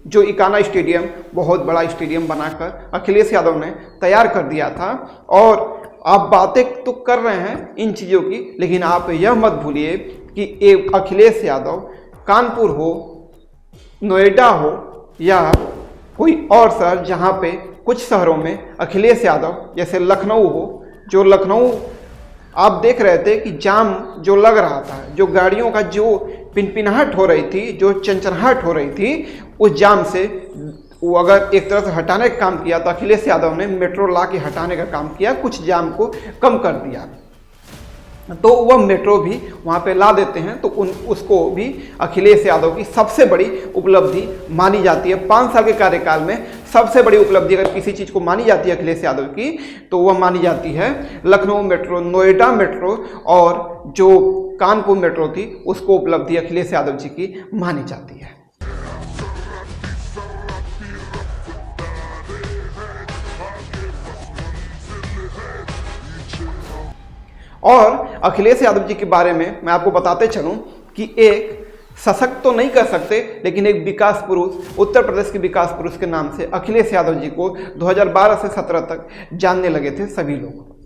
जो इकाना स्टेडियम बहुत बड़ा स्टेडियम बनाकर अखिलेश यादव ने तैयार कर दिया था। और आप बातें तो कर रहे हैं इन चीज़ों की, लेकिन आप यह मत भूलिए कि अखिलेश यादव कानपुर हो, नोएडा हो या कोई और शहर, जहाँ पे कुछ शहरों में अखिलेश यादव जैसे लखनऊ हो, जो लखनऊ आप देख रहे थे कि जाम जो लग रहा था, जो गाड़ियों का जो पिनपिनाहट हो रही थी, जो चंचनाहट हो रही थी, उस जाम से वो अगर एक तरह से हटाने का काम किया तो अखिलेश यादव ने मेट्रो ला के हटाने का काम किया, कुछ जाम को कम कर दिया। तो वह मेट्रो भी वहाँ पे ला देते हैं, तो उसको भी अखिलेश यादव की सबसे बड़ी उपलब्धि मानी जाती है। 5 साल के कार्यकाल में सबसे बड़ी उपलब्धि अगर किसी चीज़ को मानी जाती है अखिलेश यादव की, तो वह मानी जाती है लखनऊ मेट्रो, नोएडा मेट्रो और जो कानपुर मेट्रो थी, उसको उपलब्धि अखिलेश यादव जी की मानी जाती है। और अखिलेश यादव जी के बारे में मैं आपको बताते चलूं कि एक सशक्त तो नहीं कर सकते, लेकिन एक विकास पुरुष, उत्तर प्रदेश के विकास पुरुष के नाम से अखिलेश यादव जी को 2012 से 17 तक जानने लगे थे सभी लोग।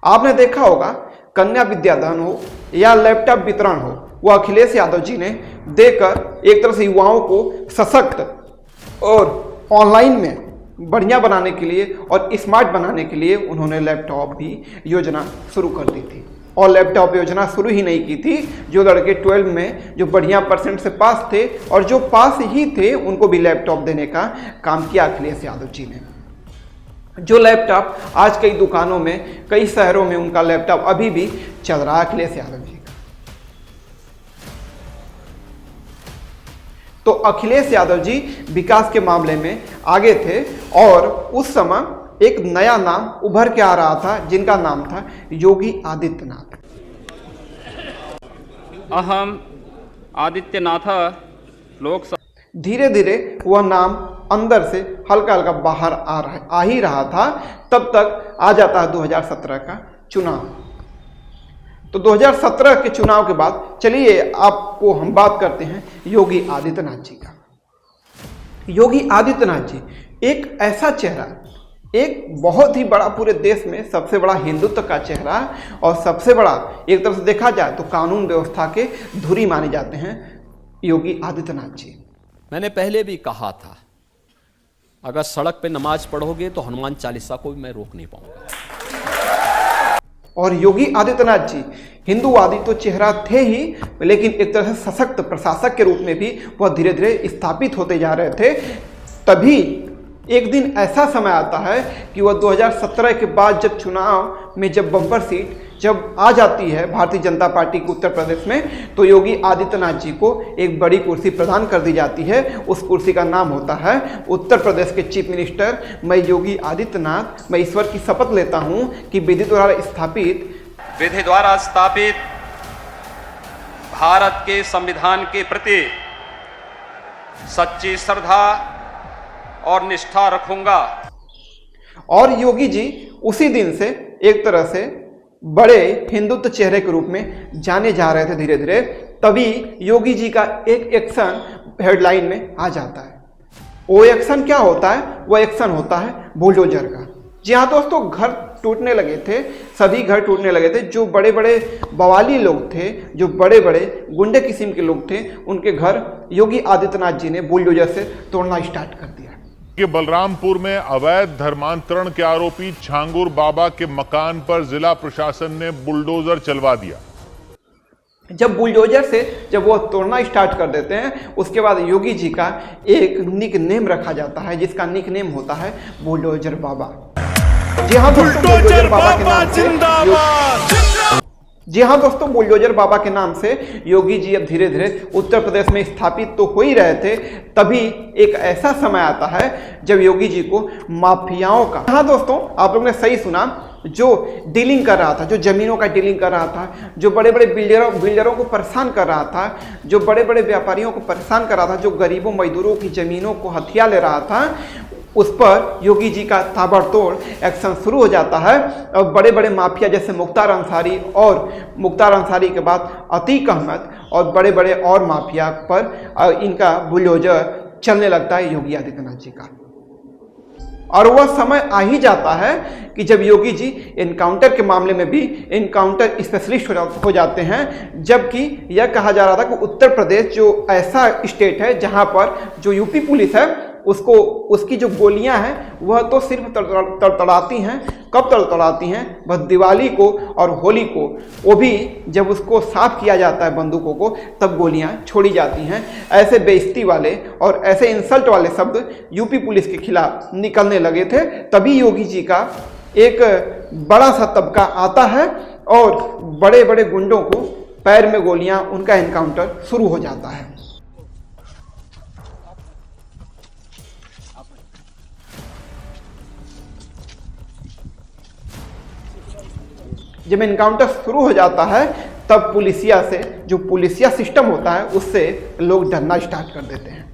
आपने देखा होगा कन्या विद्यादान हो या लैपटॉप वितरण हो, वो अखिलेश यादव जी ने देकर एक तरह से युवाओं को सशक्त और ऑनलाइन में बढ़िया बनाने के लिए और स्मार्ट बनाने के लिए उन्होंने लैपटॉप भी योजना शुरू कर दी थी। और लैपटॉप योजना शुरू ही नहीं की थी, जो लड़के 12 में जो बढ़िया परसेंट से पास थे और जो पास ही थे उनको भी लैपटॉप देने का काम किया अखिलेश यादव जी ने। जो लैपटॉप आज कई दुकानों में, कई शहरों में उनका लैपटॉप अभी भी चल रहा है अखिलेश यादव जी का। तो अखिलेश यादव जी विकास के मामले में आगे थे और उस समय एक नया नाम उभर के आ रहा था, जिनका नाम था योगी आदित्यनाथ। अहम आदित्यनाथ लोकसभा। धीरे धीरे वह नाम अंदर से हल्का हल्का बाहर आ ही रहा था। तब तक आ जाता है 2017 का चुनाव। तो 2017 के चुनाव के बाद चलिए आपको हम बात करते हैं योगी आदित्यनाथ जी का। योगी आदित्यनाथ जी एक ऐसा चेहरा, एक बहुत ही बड़ा, पूरे देश में सबसे बड़ा हिंदुत्व का चेहरा और सबसे बड़ा एक तरह से देखा जाए तो कानून व्यवस्था के धुरी माने जाते हैं योगी आदित्यनाथ जी। मैंने पहले भी कहा था, अगर सड़क पे नमाज पढ़ोगे तो हनुमान चालीसा को भी मैं रोक नहीं पाऊंगा। और योगी आदित्यनाथ जी हिंदूवादी तो चेहरा थे ही, लेकिन एक तरह से सशक्त प्रशासक के रूप में भी वह धीरे धीरे स्थापित होते जा रहे थे। तभी एक दिन ऐसा समय आता है कि वह 2017 के बाद जब चुनाव में जब बम्पर सीट जब आ जाती है भारतीय जनता पार्टी के उत्तर प्रदेश में, तो योगी आदित्यनाथ जी को एक बड़ी कुर्सी प्रदान कर दी जाती है। उस कुर्सी का नाम होता है उत्तर प्रदेश के चीफ मिनिस्टर। मैं योगी आदित्यनाथ, मैं ईश्वर की शपथ लेता हूं कि विधि द्वारा स्थापित भारत के संविधान के प्रति सच्ची श्रद्धा और निष्ठा रखूंगा। और योगी जी उसी दिन से एक तरह से बड़े हिंदुत्व चेहरे के रूप में जाने जा रहे थे धीरे धीरे। तभी योगी जी का एक एक्शन हेडलाइन में आ जाता है। वो एक्शन क्या होता है? वो एक्शन होता है बुलडोजर का। जी हाँ दोस्तों, घर टूटने लगे थे, सभी घर टूटने लगे थे। जो बड़े बड़े बवाली लोग थे, जो बड़े बड़े गुंडे किस्म के लोग थे, उनके घर योगी आदित्यनाथ जी ने बुलडोजर से तोड़ना स्टार्ट कर दिया। कि बलरामपुर में अवैध धर्मांतरण के आरोपी छांगुर बाबा के मकान पर जिला प्रशासन ने बुलडोजर चलवा दिया। जब बुलडोजर से जब वो तोड़ना स्टार्ट कर देते हैं, उसके बाद योगी जी का एक निक नेम रखा जाता है, जिसका निक नेम होता है बुलडोजर बाबा। जी हाँ दोस्तों, बुलडोजर बाबा के नाम से जी हाँ दोस्तों, बुलडोजर बाबा के नाम से योगी जी अब धीरे धीरे उत्तर प्रदेश में स्थापित तो हो ही रहे थे। तभी एक ऐसा समय आता है जब योगी जी को माफियाओं का, हाँ दोस्तों आप लोगों ने सही सुना, जो डीलिंग कर रहा था, जो जमीनों का डीलिंग कर रहा था, जो बड़े बड़े बिल्डरों को परेशान कर रहा था, जो बड़े बड़े व्यापारियों को परेशान कर रहा था, जो गरीबों मजदूरों की जमीनों को हथिया ले रहा था, उस पर योगी जी का ताबड़तोड़ एक्शन शुरू हो जाता है और बड़े बड़े माफिया जैसे मुख्तार अंसारी और मुख्तार अंसारी के बाद अतीक अहमद और बड़े बड़े और माफिया पर इनका बुलडोजर चलने लगता है योगी आदित्यनाथ जी का। और वह समय आ ही जाता है कि जब योगी जी एनकाउंटर के मामले में भी एनकाउंटर स्पेशलिस्ट हो जाते हैं, जबकि यह कहा जा रहा था कि उत्तर प्रदेश जो ऐसा स्टेट है जहां पर जो यूपी पुलिस है उसको उसकी जो गोलियां हैं वह तो सिर्फ तड़तड़ाती हैं। कब तड़तड़ाती हैं? बस दिवाली को और होली को, वो भी जब उसको साफ किया जाता है बंदूकों को तब गोलियां छोड़ी जाती हैं। ऐसे बेइज्जती वाले और ऐसे इंसल्ट वाले शब्द यूपी पुलिस के खिलाफ निकलने लगे थे। तभी योगी जी का एक बड़ा सा तबका आता है और बड़े बड़े गुंडों को पैर में गोलियां, उनका एनकाउंटर शुरू हो जाता है। जब एनकाउंटर शुरू हो जाता है तब पुलिसिया से, जो पुलिसिया सिस्टम होता है उससे लोग डरना स्टार्ट कर देते हैं।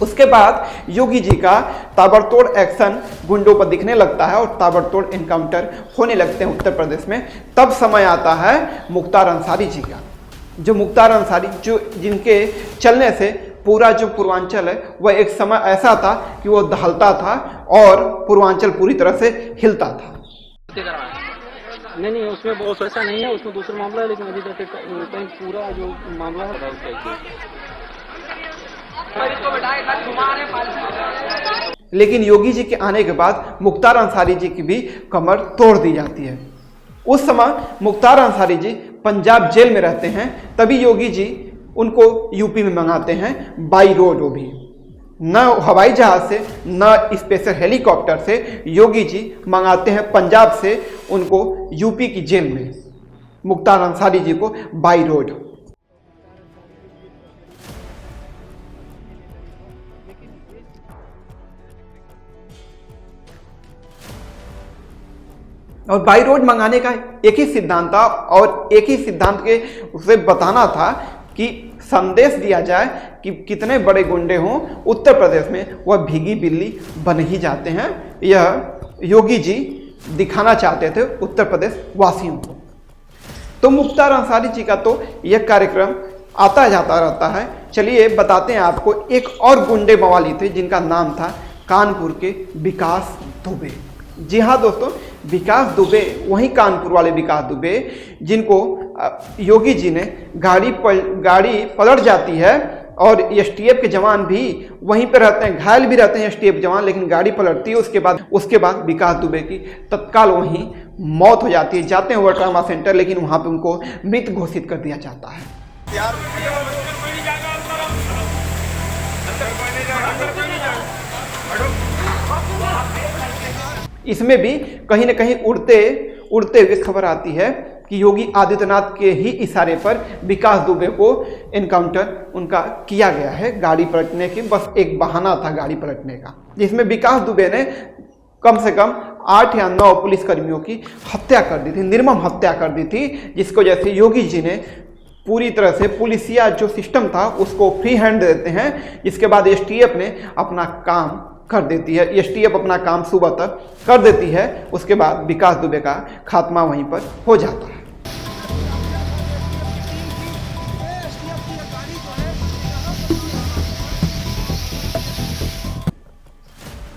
उसके बाद योगी जी का ताबड़तोड़ एक्शन गुंडों पर दिखने लगता है और ताबड़तोड़ एनकाउंटर होने लगते हैं उत्तर प्रदेश में। तब समय आता है मुख्तार अंसारी जी का। जो मुख्तार अंसारी जो जिनके चलने से पूरा जो पूर्वांचल है वह एक समय ऐसा था कि वो दहलता था और पूर्वांचल पूरी तरह से हिलता था। नहीं उसमें बहुत ऐसा नहीं है, उसमें दूसरा मामला है, लेकिन अभी तक कहीं पूरा जो मामला है लेकिन योगी जी के आने के बाद मुख्तार अंसारी जी की भी कमर तोड़ दी जाती है। उस समय मुख्तार अंसारी जी पंजाब जेल में रहते हैं, तभी योगी जी उनको यूपी में मंगाते हैं बाई रोड। वो भी न हवाई जहाज से न स्पेशल हेलीकॉप्टर से, योगी जी मंगाते हैं पंजाब से उनको यूपी की जेल में, मुख्तार अंसारी जी को बाई रोड। और बाई रोड मंगाने का एक ही सिद्धांत था और एक ही सिद्धांत के उसे बताना था कि संदेश दिया जाए कि कितने बड़े गुंडे हों उत्तर प्रदेश में वह भीगी बिल्ली बन ही जाते हैं। यह योगी जी दिखाना चाहते थे उत्तर प्रदेश वासियों को। तो मुख्तार अंसारी जी का तो यह कार्यक्रम आता जाता रहता है। चलिए बताते हैं आपको, एक और गुंडे मवाली थे जिनका नाम था कानपुर के विकास दुबे। जी हाँ दोस्तों, विकास दुबे, वही कानपुर वाले विकास दुबे जिनको योगी जी ने गाड़ी पलट जाती है और एसटीएफ के जवान भी वहीं पर रहते हैं, घायल भी रहते हैं एसटीएफ जवान, लेकिन गाड़ी पलटती है। उसके बाद विकास दुबे की तत्काल वहीं मौत हो जाती है। जाते हैं वो ट्रामा सेंटर, लेकिन वहां पे उनको मृत घोषित कर दिया जाता है। इसमें भी कहीं न कहीं उड़ते हुए खबर आती है कि योगी आदित्यनाथ के ही इशारे पर विकास दुबे को एनकाउंटर उनका किया गया है। गाड़ी पलटने की बस एक बहाना था गाड़ी पलटने का, जिसमें विकास दुबे ने कम से कम 8 या 9 पुलिसकर्मियों की हत्या कर दी थी, निर्मम हत्या कर दी थी, जिसको जैसे योगी जी ने पूरी तरह से पुलिसिया जो सिस्टम था उसको फ्री हैंड देते हैं। जिसके बाद एसटीएफ ने अपना काम कर देती है, एसटीएफ अपना काम सुबह तक कर देती है। उसके बाद विकास दुबे का खात्मा वहीं पर हो जाता है।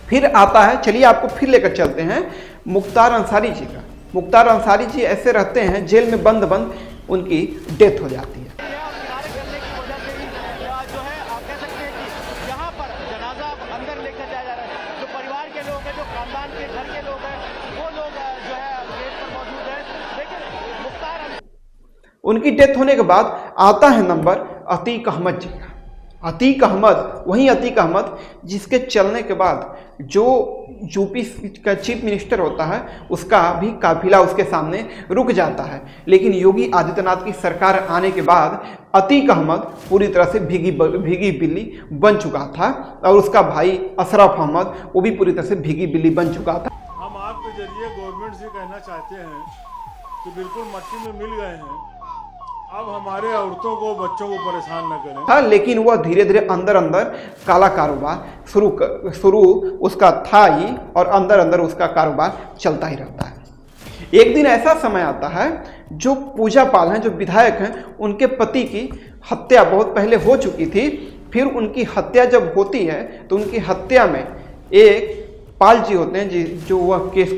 फिर आता है, चलिए आपको फिर लेकर चलते हैं मुख्तार अंसारी जी का। मुख्तार अंसारी जी ऐसे रहते हैं जेल में बंद उनकी डेथ हो जाती है। उनकी डेथ होने के बाद आता है नंबर अतीक अहमद जी का। अतीक अहमद, वही अतीक अहमद जिसके चलने के बाद जो यूपी का चीफ मिनिस्टर होता है उसका भी काफिला उसके सामने रुक जाता है। लेकिन योगी आदित्यनाथ की सरकार आने के बाद अतीक अहमद पूरी तरह से भीगी बिल्ली बन चुका था और उसका भाई अशरफ अहमद वो भी पूरी तरह से भीगी बिल्ली बन चुका था। हम आपके जरिए गवर्नमेंट से कहना चाहते हैं कि बिल्कुल मट्टी में मिल गए हैं। अब हमारे औरतों को बच्चों को परेशान न करें। हाँ, लेकिन वह धीरे धीरे अंदर अंदर काला कारोबार शुरू उसका था ही, और अंदर अंदर उसका कारोबार चलता ही रहता है। एक दिन ऐसा समय आता है, जो पूजा पाल हैं, जो विधायक हैं, उनके पति की हत्या बहुत पहले हो चुकी थी। फिर उनकी हत्या जब होती है तो उनकी हत्या में एक पाल जी होते हैं जो वह केस